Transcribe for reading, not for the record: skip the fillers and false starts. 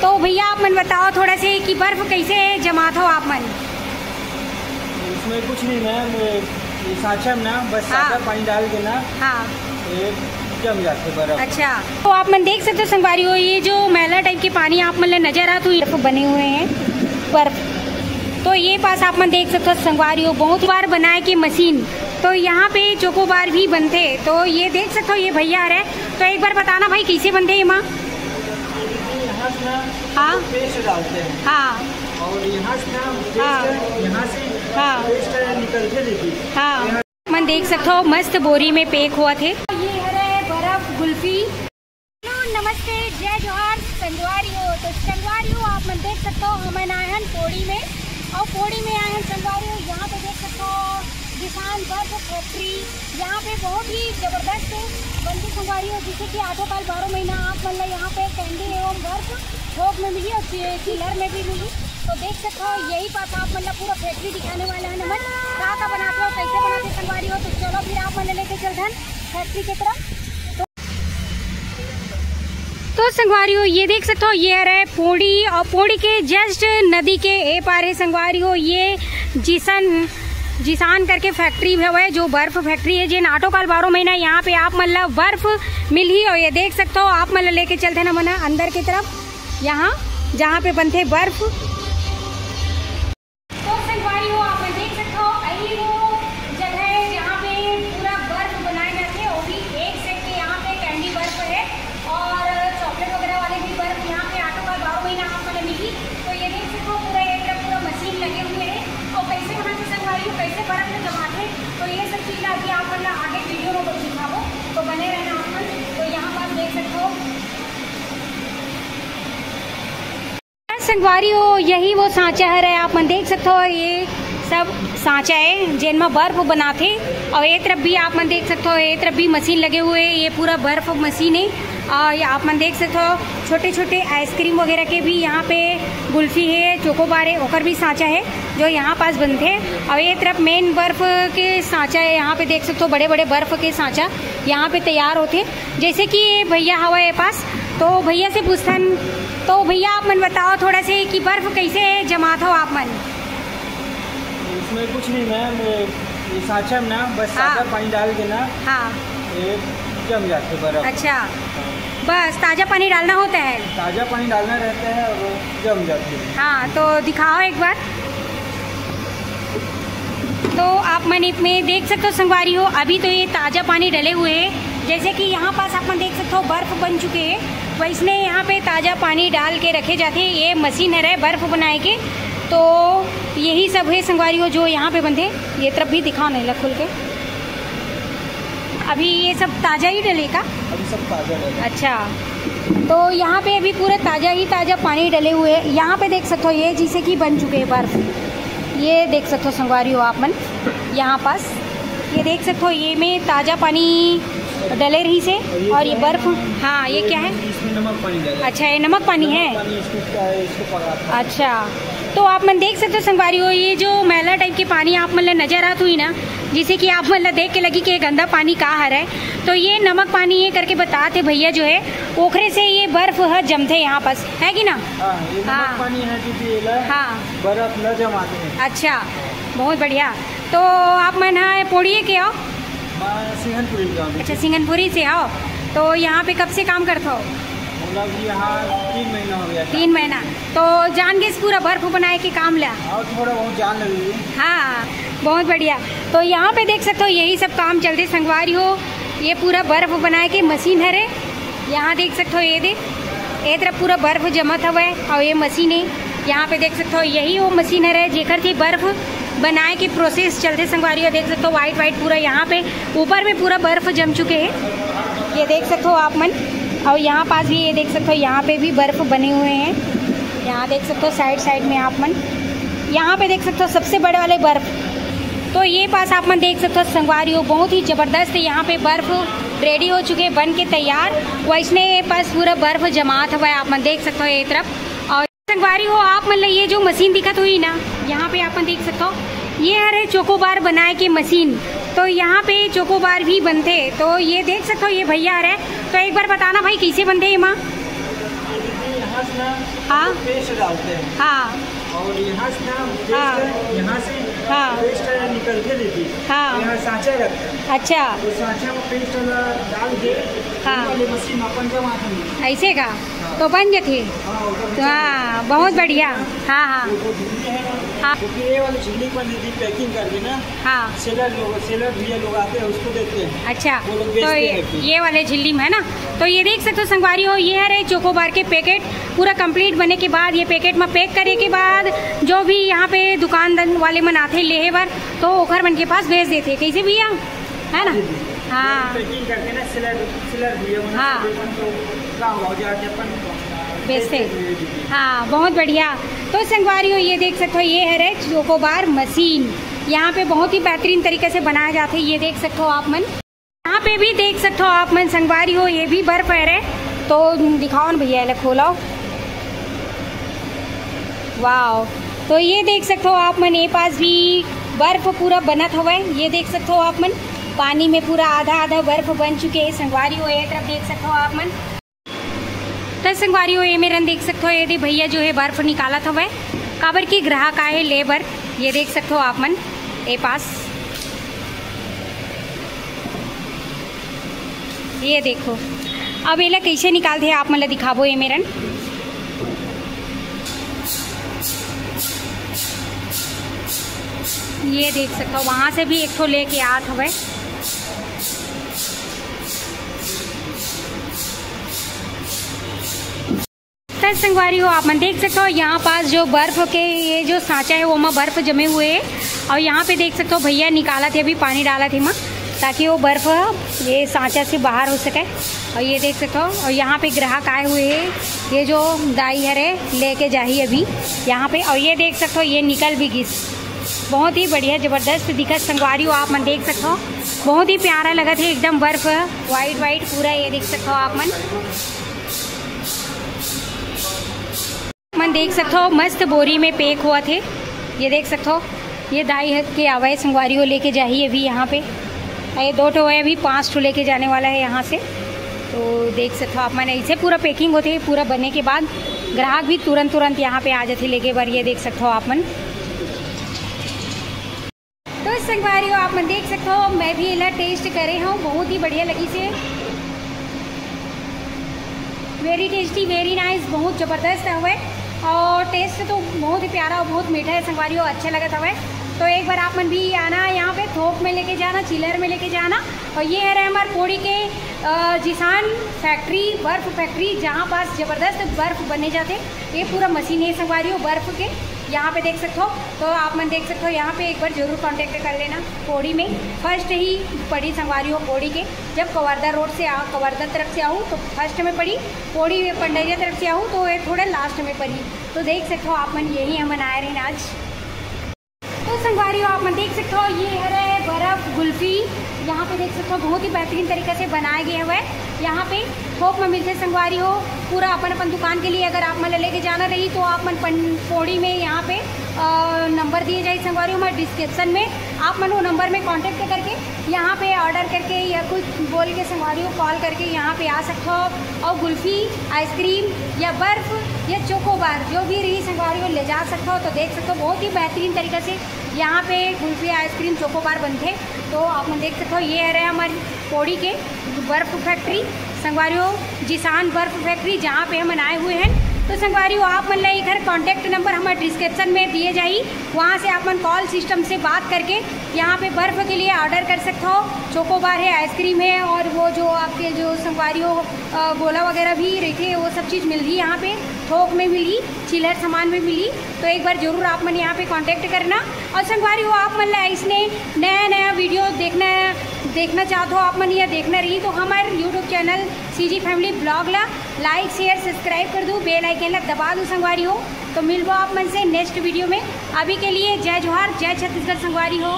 तो भैया आप मन बताओ थोड़ा से कि बर्फ कैसे जमात हो आप मन? इसमें कुछ नहीं मैम, ये सांचा में ना बस सादा पानी डाल के ना जम जाते बर्फ। अच्छा, तो आप मन देख सकते हो संगवारी हो, ये जो मैला टाइप के पानी आप मन नजर आ तो बर्फ बने हुए हैं बर्फ। तो ये पास आप मन देख सकते हो संगवारी हो, बहुत बार बनाए की मशीन। तो यहाँ पे चोकोबार भी बनते, तो ये देख सकते हो ये भैया है। तो एक बार बताना भाई कैसे बनते हैं माँ? हाँ पेस्ट डालते हैं। हाँ और यहाँ से निकलते देखिए। हाँ मन देख सकते हो मस्त बोरी में पैक हुआ थे। ये है बर्फ कुल्फी। नमस्ते, जय जोहार संगवारी हो। तो संगवारी हो आप मन देख सकते हो हम आए हैं पौड़ी में, और पौड़ी में आए हैं संगवारी हो। यहाँ पे देख सकते हो किसान बर्फ फैक्ट्री, यहाँ पे बहुत ही जबरदस्त बनती संगवारी हो, जिसे कि आधो काल 12 महीना आप मतलब यहाँ पे कैंडी एवं बर्फ थोक में मिली और चिलर में भी मिली। तो देख सकते हो यही पास आप मतलब पूरा फैक्ट्री दिखाने वाला है नमन, कहाँ बनाते हो कैसे बनाते संगवारी हो। तो चलो फिर आप मतलब लेके चलते हैं फैक्ट्री की तरफ। तो संगवारी हो ये देख सकते हो ये है पौड़ी, और पौड़ी के जस्ट नदी के ए पार है संगवारी हो ये जिसान करके फैक्ट्री है, जो बर्फ फैक्ट्री है जिन आटो काल 12 महीना यहाँ पे आप मतलब बर्फ मिल ही हो। ये देख सकते हो आप मतलब लेके चलते हैं ना मना अंदर की तरफ, यहाँ जहाँ पे बनते बर्फ। तो संगवारी हो आप देख सकते हो यही वो जगह है जहाँ पे पूरा बर्फ बनाए जाते हैं, वो भी एक सेट के यहाँ पे कैंडी बर्फ है और चॉकलेट वगैरह वाले भी बर्फ यहाँ पे आटो काल 12 महीना आप मतलब मिली। तो ये देख सकते हो पूरा एक पूरा मशीन लगे हुए हैं, और कैसे बनाते संगवारी हो कैसे बर्फ में जमाते, तो ये सब चीज़ अभी आप मतलब आगे वीडियो में दिखाओ, तो बने रहना आप मन। तो यहाँ पर देख सकते हो संगवारी हो यही वो सांचा है आप मन देख सकते हो, ये सब सांचा है जिनमें बर्फ बनाते। और ये तरफ भी आप मन देख सकते हो, ये तरफ भी मशीन लगे हुए, ये पूरा बर्फ मशीन है। और आप मन देख सकते हो छोटे छोटे आइसक्रीम वगैरह के भी यहाँ पे गुल्फी है, चोकोबार है, ओकर भी सांचा है जो यहाँ पास बनते हैं। और ये तरफ मेन बर्फ के सांचा है, यहाँ पे देख सकते हो बड़े बड़े बर्फ के सांचा यहाँ पे तैयार होते। जैसे कि भैया हवा है पास, तो भैया से पूछतन, तो भैया आप मन बताओ थोड़ा से कि बर्फ कैसे जमात हो आप मन? इसमें कुछ नहीं मैम, ये सांचा में ना बस सादा पानी डाल के ना जम जाते बर्फ। अच्छा, बस ताज़ा पानी डालना होता है? ताज़ा पानी डालना रहता है और जम जाती है। हाँ, तो दिखाओ एक बार। तो आप मन में देख सकते हो संगवारी हो अभी तो ये ताज़ा पानी डले हुए हैं, जैसे कि यहाँ पास आप मन देख सकते हो बर्फ बन चुके हैं, वैसने यहाँ पे ताज़ा पानी डाल के रखे जाते हैं। ये मशीन है बर्फ बनाए के, तो यही सब है संगवारी हो जो यहाँ पे बनते। ये तरफ भी दिखाओ नहीं लग खुल के, अभी ये सब ताज़ा ही डले का? अभी सब ताज़ा डले। अच्छा, तो यहाँ पे अभी पूरा ताज़ा पानी डले हुए हैं। यहाँ पे देख सकते हो ये जिसे कि बन चुके हैं बर्फ, ये देख सकते हो संगवारी हो आप मन यहाँ पास, ये देख सकते हो ये में ताज़ा पानी डले रही से, और ये बर्फ। हाँ, ये क्या है? इसमें नमक पानी डाला। अच्छा, ये नमक पानी है। अच्छा, तो आप मन देख सकते हो संगवारी हो ये जो मैला टाइप के पानी आप मतलब नजर आती हुई ना, जिसे कि आप मतलब देख के लगी कि गंदा पानी कहाँ है, तो ये नमक पानी ये करके बताते भैया जो है पोखरे से ये बर्फ जमते यहाँ पास, है कि ना? ये नमक पानी है, हाँ, बर्फ न जमाते हैं। अच्छा, बहुत बढ़िया। तो आप मन है पौड़िए के आओ? सिंगनपुरी। अच्छा, सिंगनपुरी से आओ। तो यहाँ पे कब से काम करते हो? यहाँ 3 महीना हो गया। 3 महीना। तो जान के पूरा बर्फ बनाए के काम लिया? और थोड़ा बहुत जान लगी। हाँ, बहुत बढ़िया। तो यहाँ पे देख सकते हो यही सब काम चलते संगवारी हो, ये पूरा बर्फ बनाए के मशीन है रे, यहाँ देख सकते हो ये देख ए तरफ पूरा बर्फ जमत हुआ है, और ये मशीन है यहाँ पे देख सकते हो यही वो मशीन है जेकर थी बर्फ बनाए के प्रोसेस चलते संगवारी हो। देख सकते हो वाइट वाइट पूरा यहाँ पे ऊपर में पूरा बर्फ जम चुके हैं, ये देख सकते हो आप मन। और यहाँ पास भी ये देख सकते हो यहाँ पे भी बर्फ बने हुए हैं, यहाँ देख सकते हो साइड में आप मन, यहाँ पे देख सकते हो सबसे बड़े वाले बर्फ। तो ये पास आप मन देख सकते हो संगवारी हो बहुत ही ज़बरदस्त यहाँ पे बर्फ रेडी हो चुके हैं बन के तैयार, वैसने ये पास पूरा बर्फ जमात हुआ है आप मन देख सकते हो ये तरफ। और संगवारी हो आप मतलब ये जो मशीन दिखत हुई ना, यहाँ पे आप मन देख सकते हो ये है चोकोबार बनाए के मशीन, तो यहाँ पे चोकोबार भी बनते। तो ये देख सकते हो ये भैया है, तो एक बार बताना भाई कैसे बनते हैं माँ? यहाँ से ना हाँ पेस्ट डालते हैं। हाँ और यहाँ से ना हाँ यहाँ से हाँ पेस्ट निकल के देती है। हाँ यहाँ सांचा रखते हैं। अच्छा तो सांचा में पेस्ट डाल के हाँ वाली मशीन अपन जमा थी ऐसे का तो बन जाते। हाँ बहुत बढ़िया। हाँ हाँ हाँ क्योंकि ये वाली झिल्ली पर दीदी पैकिंग करके ना हाँ सेलर भैया लोग आते हैं उसको देते हैं। अच्छा वो लोग तो बेचते हैं। ये वाले झिल्ली में है ना। तो ये देख सकते हो संगवारी हो, ये है चोकोबार के पैकेट पूरा कंप्लीट बने के बाद ये पैकेट में पैक करे के बाद जो भी यहाँ पे दुकान वाले मन आते लेहे बर तो ओखर मन के पास भेज देते कैसे भैया है ना। हाँ पैकिंग करके ना सेलर भैया हाँ अपन बेचते। हाँ बहुत बढ़िया। तो संगवारी हो ये देख सकते हो ये है रे चोकोबार मशीन, यहाँ पे बहुत ही बेहतरीन तरीके से बनाया जाते हैं। ये देख सकते हो आप मन, यहाँ पे भी देख सकते हो आप मन संगवारी हो ये भी बर्फ है रे। तो दिखाओ ना भैया ये खोलो, वाह। तो ये देख सकते हो आप मन ये पास भी बर्फ पूरा बनत हुआ है। ये देख सकते हो आप मन पानी में पूरा आधा आधा बर्फ बन चुके हैं संगवारी हो। ये तरफ देख सकते हो आप मन तो संगवारी हो ये मेरा देख सकते हो ये भैया जो है बर्फ निकाला था वह काबर की ग्राहक आए लेबर। ये देख सकते हो आप मन ए पास ये देखो। अब ये कैसे निकालते हैं आप मतलब दिखाबो ये मेरन। ये देख सकते हो वहां से भी एक ठो लेके आत हवे। संगवारी हो आप मन देख सकते हो यहाँ पास जो बर्फ के ये जो सांचा है वो में बर्फ जमे हुए है और यहाँ पे देख सकते हो भैया निकाला थे अभी पानी डाला थे माँ ताकि वो बर्फ ये सांचा से बाहर हो सके। और ये देख सकते हो और यहाँ पे ग्राहक आए हुए हैं ये जो दाई है लेके जाही अभी यहाँ पे। और ये देख सकते हो ये निकल भी गिस बहुत ही बढ़िया ज़बरदस्त दिखत संगवारी हो आप मन देख सकते हो बहुत ही प्यारा लगा थे एकदम बर्फ वाइट वाइट पूरा। ये देख सकते हो आप मन देख सकते हो मस्त बोरी में पैक हुआ थे। ये देख सकते हो ये दाई के आवाज़ संगवारी हो लेके जाइए अभी यहाँ पे। ये 2 ठो है अभी 5 ठो लेके जाने वाला है यहाँ से। तो देख सकते हो आप मैंने ऐसे पूरा पैकिंग होते है पूरा बनने के बाद ग्राहक भी तुरंत यहाँ पे आ जाते लेके बार। ये देख सकते हो आप मन तो संगवारी हो आप मन देख सकते हो मैं भी इला टेस्ट करे हूँ बहुत ही बढ़िया लगी से वेरी टेस्टी वेरी नाइस बहुत ज़बरदस्त है और टेस्ट तो बहुत ही प्यारा और बहुत मीठा है संगवारी हो अच्छा लगा था। तो एक बार आप मन भी आना यहाँ पे थोक में लेके जाना चिलर में लेके जाना। और ये है हमारे पौड़ी के जिसान फैक्ट्री बर्फ़ फैक्ट्री जहाँ पास ज़बरदस्त बर्फ़ बने जाते। ये पूरा मशीन है संगवारी हो बर्फ़ के यहाँ पे देख सकते हो। तो आप मन देख सकते हो यहाँ पे एक बार ज़रूर कांटेक्ट कर लेना। पौड़ी में फर्स्ट ही पड़ी संगवारी हो पौड़ी के जब कवर्धा रोड से कवर्धा तरफ से आऊँ तो फर्स्ट में पड़ी, पौड़ी पंडरिया तरफ से आऊँ तो ये थोड़ा लास्ट में पड़ी। तो देख सकते हो आप मन यही हम आए रहे आज। तो संगवारी हो आप मन देख सकते हो ये है बर्फ़ कुल्फ़ी यहाँ पे देख सकते हो बहुत ही बेहतरीन तरीके से बनाया गया हुआ है। यहाँ पे थोक में मिलते संगवारी हो पूरा अपन दुकान के लिए अगर आप मन लेके जाना रही तो आप मन पौड़ी में यहाँ पे नंबर दिए जाए संगवारी हो हमारे डिस्क्रिप्शन में। आप मन वो नंबर में कांटेक्ट करके यहाँ पे ऑर्डर करके या कुछ बोल के संगवारी हो कॉल करके यहाँ पे आ सकते हो और कुल्फ़ी आइसक्रीम या बर्फ़ या चोकोबार जो भी रही संगवारी हो ले जा सकते हो। तो देख सकते हो बहुत ही बेहतरीन तरीके से यहाँ पे कुल्फ़ी आइसक्रीम चोकोबार बनते। तो आप मन देख सकते हो ये है हमारी पौड़ी के बर्फ़ फैक्ट्री संगवारी हो जिसान बर्फ़ फैक्ट्री जहाँ पे हम आए हुए हैं। तो संगवारी हो आप मन ला इधर कॉन्टैक्ट नंबर हमारे डिस्क्रिप्शन में दिए जाई वहाँ से आप मन कॉल सिस्टम से बात करके यहाँ पे बर्फ़ के लिए ऑर्डर कर सकते हो। चोकोबार है आइसक्रीम है और वो जो आपके जो संगवारी हो गोला वगैरह भी रहते हैं वो सब चीज़ मिल रही यहाँ पे थोक में मिली चिलर सामान में मिली। तो एक बार ज़रूर आप मन यहाँ पे कांटेक्ट करना। और संगवारी हो आप मन ला इसने नया वीडियो देखना चाहते हो आप मन या देखना रही तो हमारे YouTube channel CG family blog ला लाइक शेयर सब्सक्राइब कर दूँ बेल आइकन ला दबा दूँ संगवारी हो। तो मिलबो आप मन से नेक्स्ट वीडियो में। अभी के लिए जय जोहार जय छत्तीसगढ़ संगवारी हो।